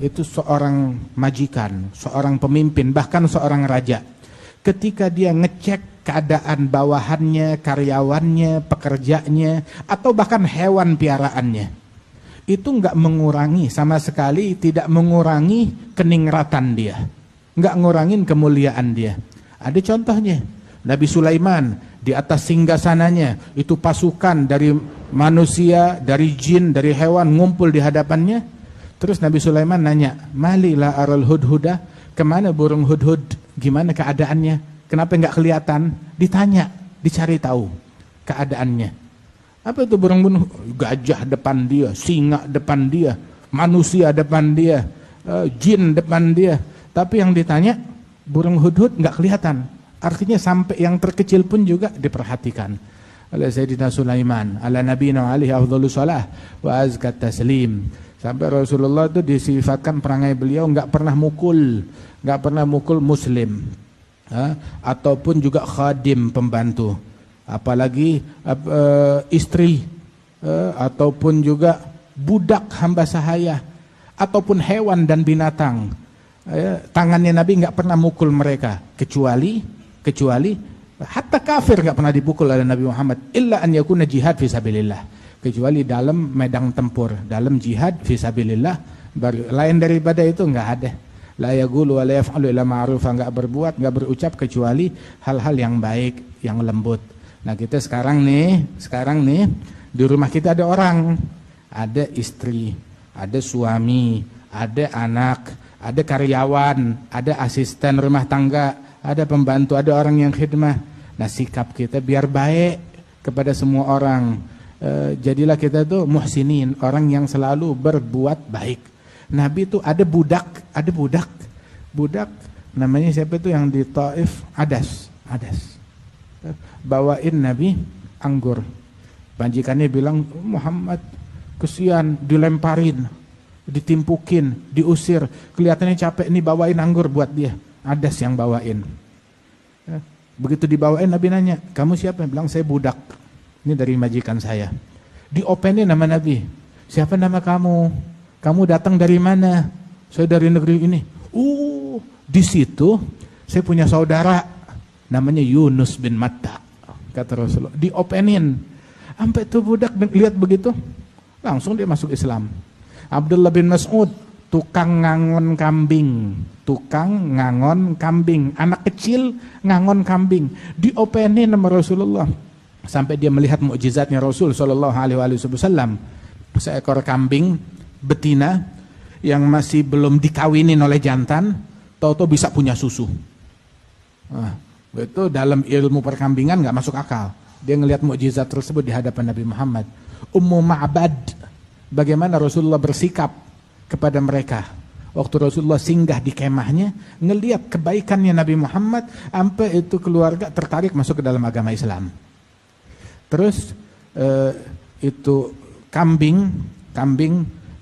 itu seorang majikan, seorang pemimpin, bahkan seorang raja. Ketika dia ngecek keadaan bawahannya, karyawannya, pekerjanya, atau bahkan hewan piaraannya, itu nggak mengurangi sama sekali, tidak mengurangi keningratan dia, nggak ngurangin kemuliaan dia. Ada contohnya, Nabi Sulaiman di atas singgasananya, itu pasukan dari manusia, dari jin, dari hewan ngumpul di hadapannya. Terus Nabi Sulaiman nanya, "Mali la aral hudhuda?" Kemana burung hudhud? Gimana keadaannya? Kenapa nggak kelihatan? Ditanya, dicari tahu keadaannya. Apa itu burung bunuh? Gajah depan dia, singa depan dia, manusia depan dia, jin depan dia. Tapi yang ditanya, burung hudhud nggak kelihatan. Artinya sampai yang terkecil pun juga diperhatikan oleh Sayyidina Sulaiman. Ala nabiyina alaihi afdhalus shalah wa azkat taslim. Sampai Rasulullah itu disifatkan perangai beliau nggak pernah mukul muslim, ataupun juga khadim, pembantu, apalagi istri, ataupun juga budak hamba sahaya, ataupun hewan dan binatang. Tangannya Nabi nggak pernah mukul mereka, kecuali hatta kafir nggak pernah dipukul oleh Nabi Muhammad, illa an yakuna jihad fisabilillah, kecuali dalam medan tempur, dalam jihad fisabilillah. Lain daripada itu nggak ada. La yaqulu wa la yaf'alu illa ma'rufa, nggak berbuat, nggak berucap kecuali hal-hal yang baik, yang lembut. Nah kita sekarang nih di rumah kita ada orang, ada istri, ada suami, ada anak, ada karyawan, ada asisten rumah tangga, ada pembantu, ada orang yang khidmah. Nah sikap kita biar baik kepada semua orang. Jadilah kita tuh muhsinin, orang yang selalu berbuat baik. Nabi itu ada budak namanya siapa itu yang di Taif, Adas. Bawain Nabi anggur. Majikannya bilang, Muhammad kesian, dilemparin, ditimpukin, diusir, kelihatannya capek nih, bawain anggur buat dia. Adas yang bawain. Begitu dibawain, Nabi nanya, kamu siapa? Bilang, saya budak, ini dari majikan saya. Diopenin nama Nabi, siapa nama kamu? Kamu datang dari mana? Saya dari negeri ini. Di situ saya punya saudara namanya Yunus bin Matta, kata Rasulullah. Diopenin, sampai tuh budak lihat begitu, langsung dia masuk Islam. Abdullah bin Mas'ud, tukang ngangon kambing, anak kecil ngangon kambing, diopenin sama Rasulullah, sampai dia melihat mukjizatnya Rasul sallallahu alaihi wasallam. Seekor kambing betina yang masih belum dikawinin oleh jantan, tahu-tahu bisa punya susu. Itu dalam ilmu perkambingan nggak masuk akal. Dia ngelihat mukjizat tersebut di hadapan Nabi Muhammad. Ummu Ma'bad, bagaimana Rasulullah bersikap kepada mereka waktu Rasulullah singgah di kemahnya, ngelihat kebaikannya Nabi Muhammad, sampai itu keluarga tertarik masuk ke dalam agama Islam. Terus itu kambing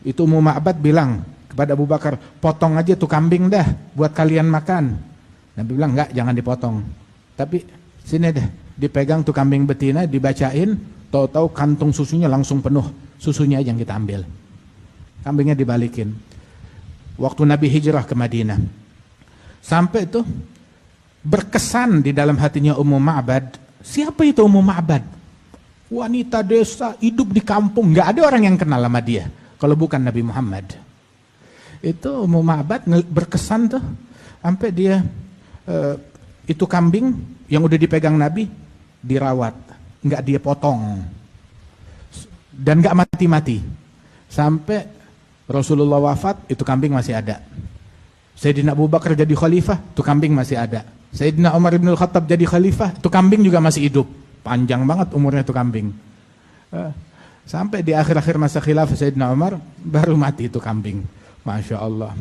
itu Ummu Ma'bad bilang kepada Abu Bakar, potong aja tuh kambing dah buat kalian makan. Nabi bilang, enggak, jangan dipotong, tapi sini deh, dipegang tuh kambing betina, dibacain, tahu-tahu kantung susunya langsung penuh, susunya aja yang kita ambil. Kambingnya dibalikin. Waktu Nabi hijrah ke Madinah, sampai itu berkesan di dalam hatinya Ummu Ma'bad. Siapa itu Ummu Ma'bad? Wanita desa, hidup di kampung, nggak ada orang yang kenal sama dia kalau bukan Nabi Muhammad. Itu Ummu Ma'bad berkesan tuh, sampai dia itu kambing yang udah dipegang Nabi dirawat, nggak dia potong dan nggak mati-mati. Sampai Rasulullah wafat, itu kambing masih ada. Sayyidina Abu Bakar jadi khalifah, itu kambing masih ada. Sayyidina Umar bin Khattab jadi khalifah, itu kambing juga masih hidup. Panjang banget umurnya itu kambing. Sampai di akhir-akhir masa khilafah Sayyidina Umar, baru mati itu kambing. Masya Allah.